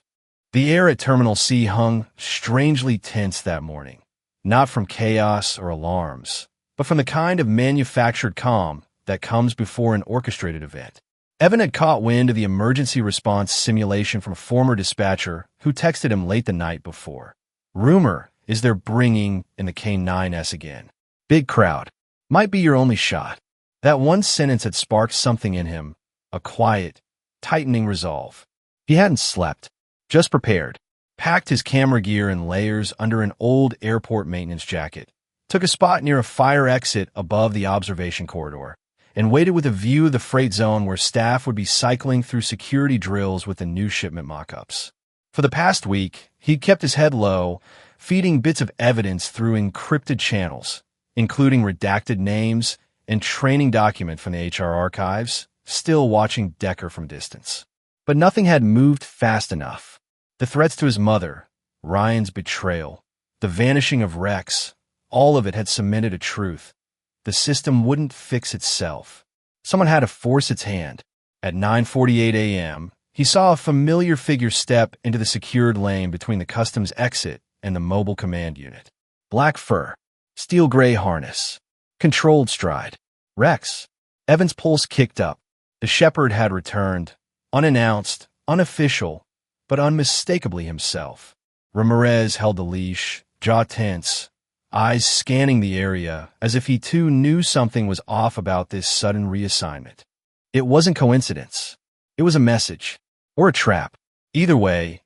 The air at Terminal C hung strangely tense that morning, not from chaos or alarms, but from the kind of manufactured calm that comes before an orchestrated event. Evan had caught wind of the emergency response simulation from a former dispatcher who texted him late the night before. "Rumor is they're bringing in the K9’s again. Big crowd. Might be your only shot." That one sentence had sparked something in him, a quiet, tightening resolve. He hadn't slept, just prepared, packed his camera gear in layers under an old airport maintenance jacket, took a spot near a fire exit above the observation corridor, and waited with a view of the freight zone where staff would be cycling through security drills with the new shipment mock-ups. For the past week, he'd kept his head low, feeding bits of evidence through encrypted channels, including redacted names and training document from the HR archives, still watching Decker from distance. But nothing had moved fast enough. The threats to his mother, Ryan's betrayal, the vanishing of Rex, all of it had cemented a truth. The system wouldn't fix itself. Someone had to force its hand. At 9:48 a.m., he saw a familiar figure step into the secured lane between the customs exit and the mobile command unit. Black fur, steel gray harness, controlled stride. Rex. Evan's pulse kicked up. The shepherd had returned, unannounced, unofficial, but unmistakably himself. Ramirez held the leash, jaw tense, eyes scanning the area as if he too knew something was off about this sudden reassignment. It wasn't coincidence. It was a message, or a trap. Either way,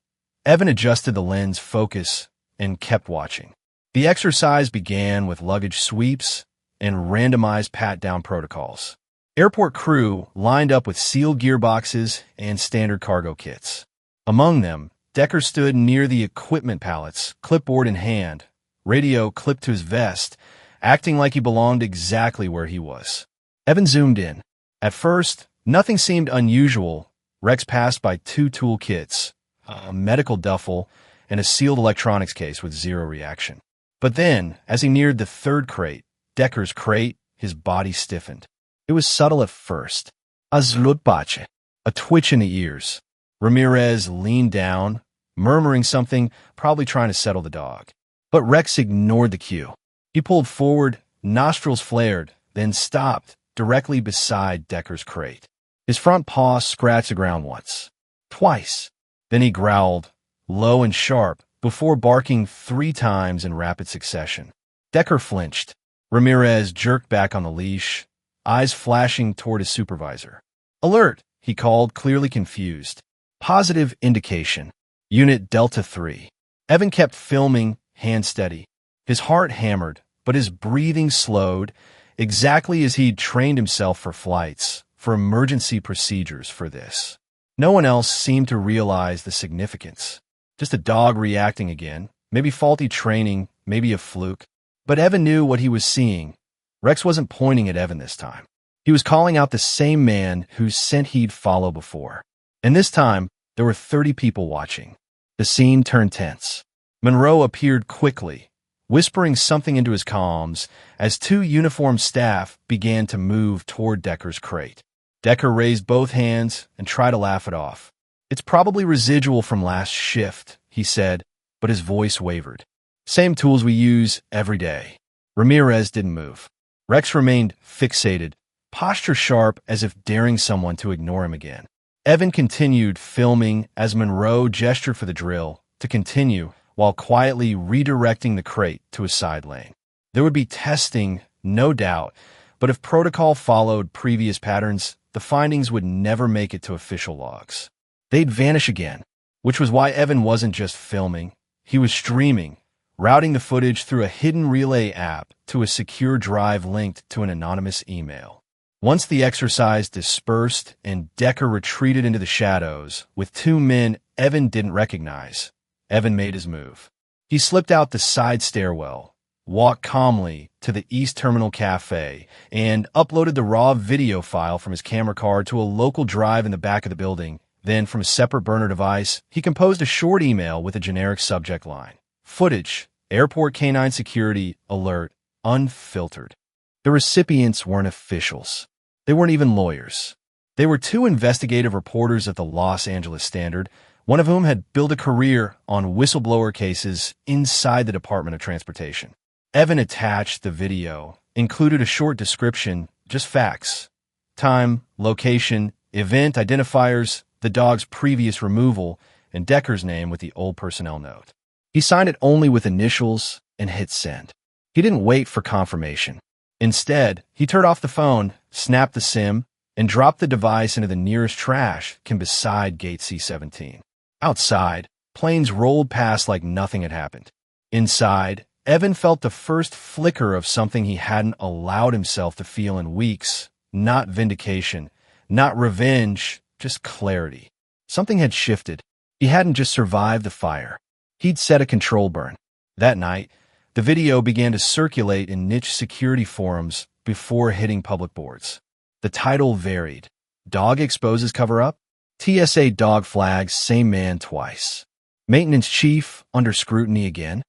Evan adjusted the lens focus and kept watching. The exercise began with luggage sweeps and randomized pat-down protocols. Airport crew lined up with sealed gearboxes and standard cargo kits. Among them, Decker stood near the equipment pallets, clipboard in hand, radio clipped to his vest, acting like he belonged exactly where he was. Evan zoomed in. At first, nothing seemed unusual. Rex passed by 2 tool kits, a medical duffel, and a sealed electronics case with zero reaction. But then, as he neared the 3rd crate, Decker's crate, his body stiffened. It was subtle at first. A zlutbache, a twitch in the ears. Ramirez leaned down, murmuring something, probably trying to settle the dog. But Rex ignored the cue. He pulled forward, nostrils flared, then stopped directly beside Decker's crate. His front paw scratched the ground once, twice. Then he growled, low and sharp, before barking 3 times in rapid succession. Decker flinched. Ramirez jerked back on the leash, eyes flashing toward his supervisor. "Alert," he called, clearly confused. "Positive indication. Unit Delta 3. Evan kept filming, hand steady. His heart hammered, but his breathing slowed, exactly as he'd trained himself for flights, for emergency procedures for this. No one else seemed to realize the significance. Just a dog reacting again, maybe faulty training, maybe a fluke. But Evan knew what he was seeing. Rex wasn't pointing at Evan this time. He was calling out the same man whose scent he'd followed before. And this time, there were 30 people watching. The scene turned tense. Monroe appeared quickly, whispering something into his comms as 2 uniformed staff began to move toward Decker's crate. Decker raised both hands and tried to laugh it off. "It's probably residual from last shift," he said, but his voice wavered. "Same tools we use every day." Ramirez didn't move. Rex remained fixated, posture sharp as if daring someone to ignore him again. Evan continued filming as Monroe gestured for the drill to continue while quietly redirecting the crate to a side lane. There would be testing, no doubt, but if protocol followed previous patterns, the findings would never make it to official logs. They'd vanish again, which was why Evan wasn't just filming. He was streaming, routing the footage through a hidden relay app to a secure drive linked to an anonymous email. Once the exercise dispersed and Decker retreated into the shadows with 2 men Evan didn't recognize, Evan made his move. He slipped out the side stairwell, walked calmly to the East Terminal Cafe, and uploaded the raw video file from his camera card to a local drive in the back of the building. Then, from a separate burner device, he composed a short email with a generic subject line. Footage, Airport K9 Security, Alert, Unfiltered. The recipients weren't officials. They weren't even lawyers. They were 2 investigative reporters at the Los Angeles Standard, one of whom had built a career on whistleblower cases inside the Department of Transportation. Evan attached the video, included a short description, just facts. Time, location, event identifiers, the dog's previous removal, and Decker's name with the old personnel note. He signed it only with initials and hit send. He didn't wait for confirmation. Instead, he turned off the phone, snapped the SIM, and dropped the device into the nearest trash can beside Gate C-17. Outside, planes rolled past like nothing had happened. Inside, Evan felt the first flicker of something he hadn't allowed himself to feel in weeks. Not vindication, not revenge, just clarity. Something had shifted. He hadn't just survived the fire. He'd set a control burn. That night, the video began to circulate in niche security forums before hitting public boards. The title varied. Dog exposes cover-up? TSA dog flags same man twice. Maintenance chief under scrutiny again?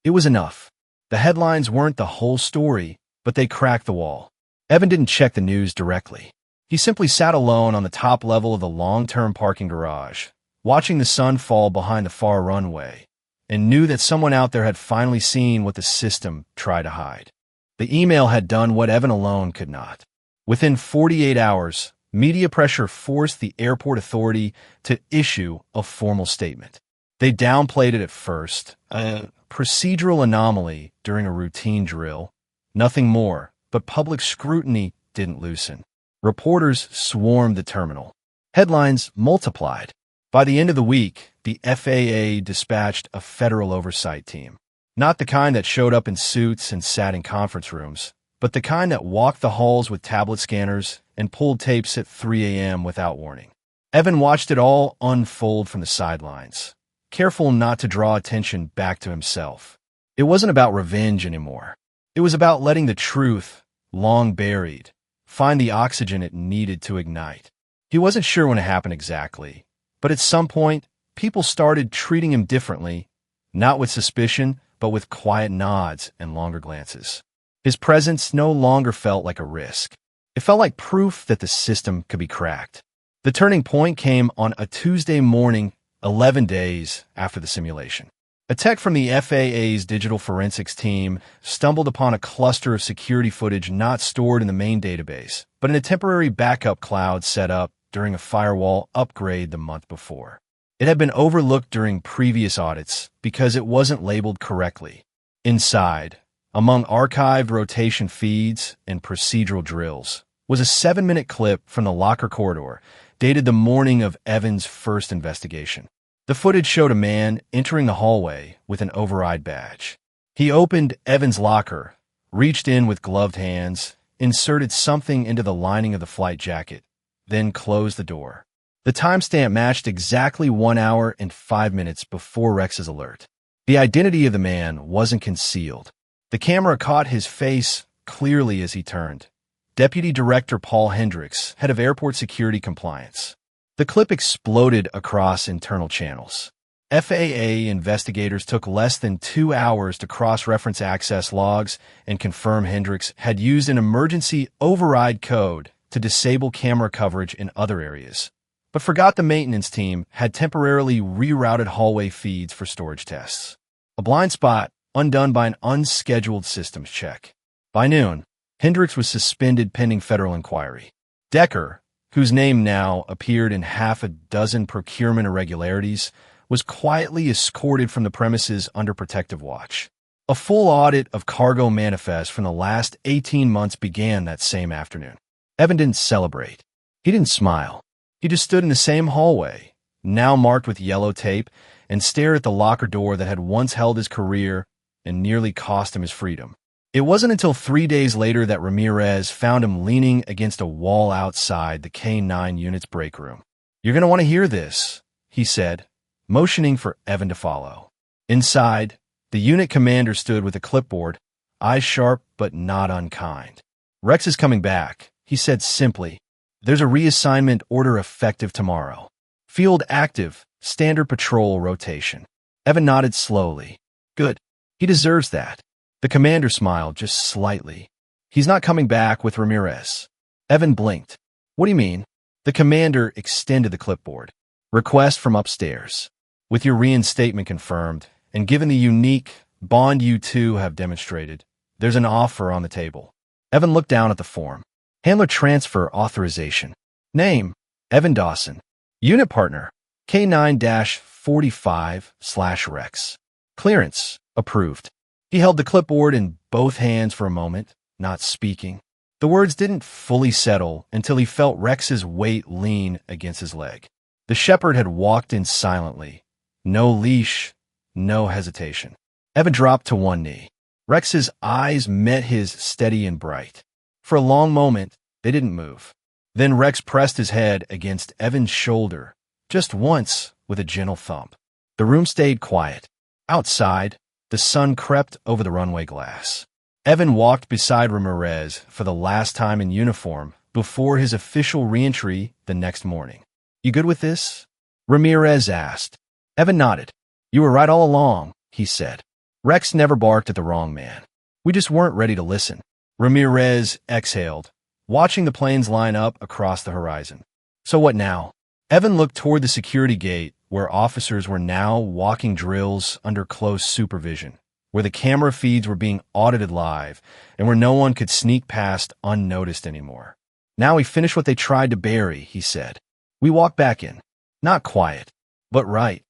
It was enough. The headlines weren't the whole story, but they cracked the wall. Evan didn't check the news directly. He simply sat alone on the top level of the long-term parking garage, watching the sun fall behind the far runway, and knew that someone out there had finally seen what the system tried to hide. The email had done what Evan alone could not. Within 48 hours, media pressure forced the airport authority to issue a formal statement. They downplayed it at first, a procedural anomaly during a routine drill, nothing more, but public scrutiny didn't loosen. Reporters swarmed the terminal. Headlines multiplied. By the end of the week, the FAA dispatched a federal oversight team. Not the kind that showed up in suits and sat in conference rooms, but the kind that walked the halls with tablet scanners and pulled tapes at 3 a.m. without warning. Evan watched it all unfold from the sidelines, careful not to draw attention back to himself. It wasn't about revenge anymore. It was about letting the truth, long buried, find the oxygen it needed to ignite. He wasn't sure when it happened exactly, but at some point, people started treating him differently, not with suspicion, but with quiet nods and longer glances. His presence no longer felt like a risk. It felt like proof that the system could be cracked. The turning point came on a Tuesday morning, 11 days after the simulation. A tech from the FAA's digital forensics team stumbled upon a cluster of security footage not stored in the main database, but in a temporary backup cloud set up during a firewall upgrade the month before. It had been overlooked during previous audits because it wasn't labeled correctly. Inside, among archived rotation feeds and procedural drills, was a 7-minute clip from the locker corridor, dated the morning of Evan's first investigation. The footage showed a man entering the hallway with an override badge. He opened Evan's locker, reached in with gloved hands, inserted something into the lining of the flight jacket, then closed the door. The timestamp matched exactly 1 hour and 5 minutes before Rex's alert. The identity of the man wasn't concealed. The camera caught his face clearly as he turned. Deputy Director Paul Hendricks, head of airport security compliance. The clip exploded across internal channels. FAA investigators took less than 2 hours to cross-reference access logs and confirm Hendricks had used an emergency override code to disable camera coverage in other areas, but forgot the maintenance team had temporarily rerouted hallway feeds for storage tests. A blind spot undone by an unscheduled systems check. By noon, Hendricks was suspended pending federal inquiry. Decker, whose name now appeared in half a dozen procurement irregularities, was quietly escorted from the premises under protective watch. A full audit of cargo manifests from the last 18 months began that same afternoon. Evan didn't celebrate. He didn't smile. He just stood in the same hallway, now marked with yellow tape, and stared at the locker door that had once held his career and nearly cost him his freedom. It wasn't until 3 days later that Ramirez found him leaning against a wall outside the K9 unit's break room. "You're going to want to hear this," he said, motioning for Evan to follow. Inside, the unit commander stood with a clipboard, eyes sharp but not unkind. "Rex is coming back," he said simply. "There's a reassignment order effective tomorrow. Field active, standard patrol rotation." Evan nodded slowly. "Good. He deserves that." The commander smiled just slightly. "He's not coming back with Ramirez." Evan blinked. "What do you mean?" The commander extended the clipboard. "Request from upstairs. With your reinstatement confirmed, and given the unique bond you two have demonstrated, there's an offer on the table." Evan looked down at the form. "Handler transfer authorization. Name, Evan Dawson. Unit partner, K9-45/Rex. Clearance, approved." He held the clipboard in both hands for a moment, not speaking. The words didn't fully settle until he felt Rex's weight lean against his leg. The shepherd had walked in silently. No leash, no hesitation. Evan dropped to one knee. Rex's eyes met his steady and bright. For a long moment, they didn't move. Then Rex pressed his head against Evan's shoulder, just once with a gentle thump. The room stayed quiet. Outside, the sun crept over the runway glass. Evan walked beside Ramirez for the last time in uniform before his official reentry the next morning. "You good with this?" Ramirez asked. Evan nodded. "You were right all along," he said. "Rex never barked at the wrong man. We just weren't ready to listen." Ramirez exhaled, watching the planes line up across the horizon. "So what now?" Evan looked toward the security gate, where officers were now walking drills under close supervision, where the camera feeds were being audited live, and where no one could sneak past unnoticed anymore. "Now we finish what they tried to bury," he said. "We walk back in. Not quiet, but right."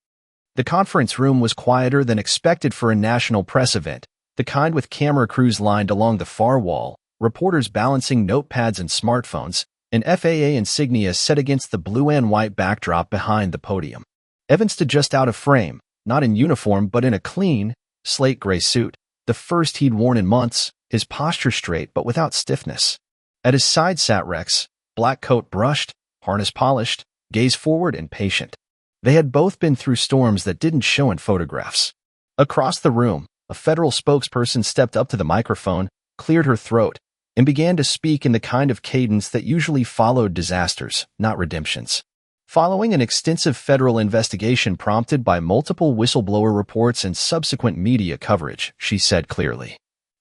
The conference room was quieter than expected for a national press event, the kind with camera crews lined along the far wall, reporters balancing notepads and smartphones, an FAA insignia set against the blue and white backdrop behind the podium. Evan stood just out of frame, not in uniform but in a clean, slate gray suit, the first he'd worn in months, his posture straight but without stiffness. At his side sat Rex, black coat brushed, harness polished, gaze forward and patient. They had both been through storms that didn't show in photographs. Across the room, a federal spokesperson stepped up to the microphone, cleared her throat, and began to speak in the kind of cadence that usually followed disasters, not redemptions. Following an extensive federal investigation prompted by multiple whistleblower reports and subsequent media coverage, she said clearly,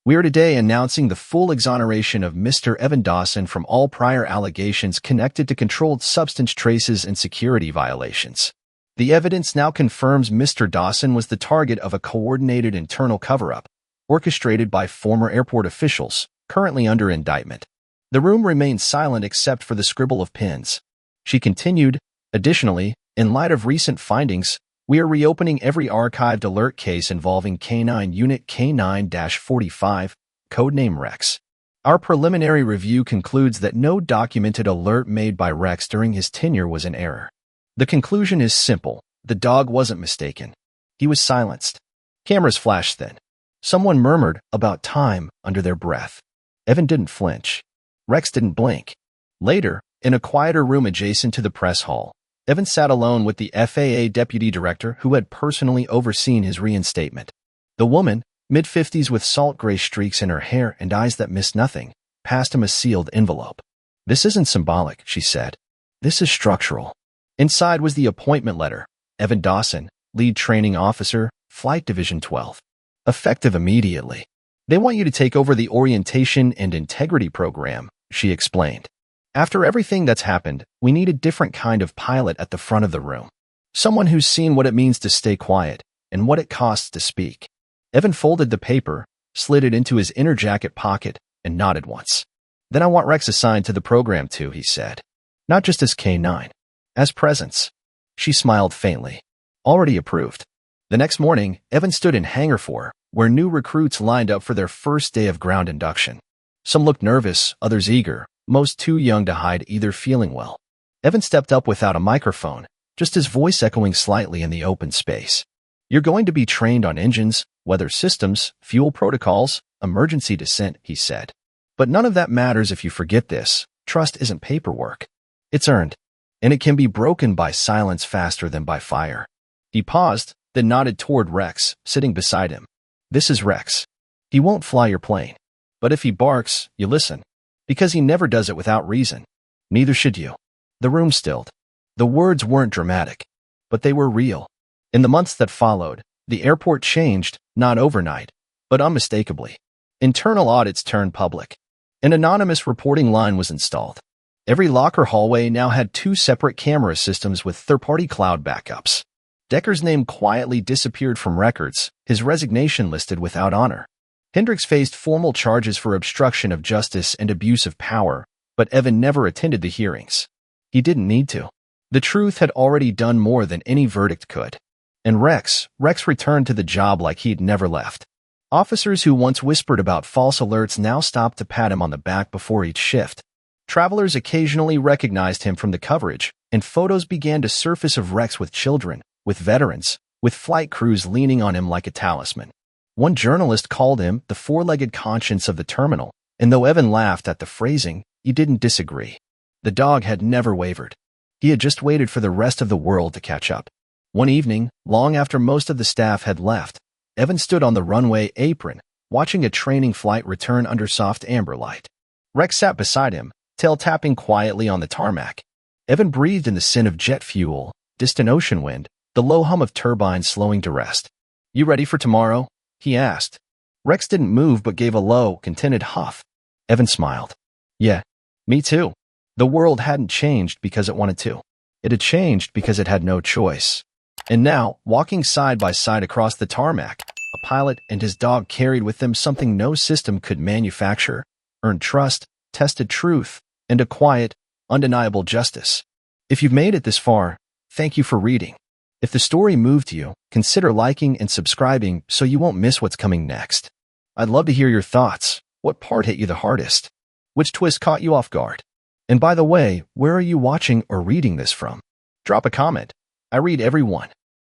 "We are today announcing the full exoneration of Mr. Evan Dawson from all prior allegations connected to controlled substance traces and security violations. The evidence now confirms Mr. Dawson was the target of a coordinated internal cover-up, orchestrated by former airport officials, currently under indictment." The room remained silent except for the scribble of pens. She continued, "Additionally, in light of recent findings, we are reopening every archived alert case involving K9 Unit K9-45, codename Rex. Our preliminary review concludes that no documented alert made by Rex during his tenure was in error. The conclusion is simple. The dog wasn't mistaken. He was silenced." Cameras flashed then. Someone murmured about time under their breath. Evan didn't flinch. Rex didn't blink. Later, in a quieter room adjacent to the press hall, Evan sat alone with the FAA deputy director who had personally overseen his reinstatement. The woman, mid-50s with salt gray streaks in her hair and eyes that missed nothing, passed him a sealed envelope. "This isn't symbolic," she said. "This is structural." Inside was the appointment letter. Evan Dawson, Lead Training Officer, Flight Division 12. Effective immediately. "They want you to take over the Orientation and Integrity Program," she explained. "After everything that's happened, we need a different kind of pilot at the front of the room. Someone who's seen what it means to stay quiet and what it costs to speak." Evan folded the paper, slid it into his inner jacket pocket, and nodded once. "Then I want Rex assigned to the program too," he said. "Not just as K9. As presence." She smiled faintly. "Already approved." The next morning, Evan stood in Hangar 4, where new recruits lined up for their first day of ground induction. Some looked nervous, others eager, most too young to hide either feeling well. Evan stepped up without a microphone, just his voice echoing slightly in the open space. "You're going to be trained on engines, weather systems, fuel protocols, emergency descent," he said. "But none of that matters if you forget this. Trust isn't paperwork. It's earned. And it can be broken by silence faster than by fire." He paused, then nodded toward Rex, sitting beside him. "This is Rex. He won't fly your plane. But if he barks, you listen. Because he never does it without reason. Neither should you." The room stilled. The words weren't dramatic, but they were real. In the months that followed, the airport changed, not overnight, but unmistakably. Internal audits turned public. An anonymous reporting line was installed. Every locker hallway now had 2 separate camera systems with third-party cloud backups. Decker's name quietly disappeared from records, his resignation listed without honor. Hendricks faced formal charges for obstruction of justice and abuse of power, but Evan never attended the hearings. He didn't need to. The truth had already done more than any verdict could. And Rex returned to the job like he'd never left. Officers who once whispered about false alerts now stopped to pat him on the back before each shift. Travelers occasionally recognized him from the coverage, and photos began to surface of Rex with children, with veterans, with flight crews leaning on him like a talisman. One journalist called him the four-legged conscience of the terminal, and though Evan laughed at the phrasing, he didn't disagree. The dog had never wavered. He had just waited for the rest of the world to catch up. One evening, long after most of the staff had left, Evan stood on the runway apron, watching a training flight return under soft amber light. Rex sat beside him, tail tapping quietly on the tarmac. Evan breathed in the scent of jet fuel, distant ocean wind, the low hum of turbines slowing to rest. "You ready for tomorrow?" he asked. Rex didn't move but gave a low, contented huff. Evan smiled. "Yeah, me too." The world hadn't changed because it wanted to. It had changed because it had no choice. And now, walking side by side across the tarmac, a pilot and his dog carried with them something no system could manufacture: earned trust, tested truth, and a quiet, undeniable justice. If you've made it this far, thank you for reading. If the story moved you, consider liking and subscribing so you won't miss what's coming next. I'd love to hear your thoughts. What part hit you the hardest? Which twist caught you off guard? And by the way, where are you watching or reading this from? Drop a comment. I read every one.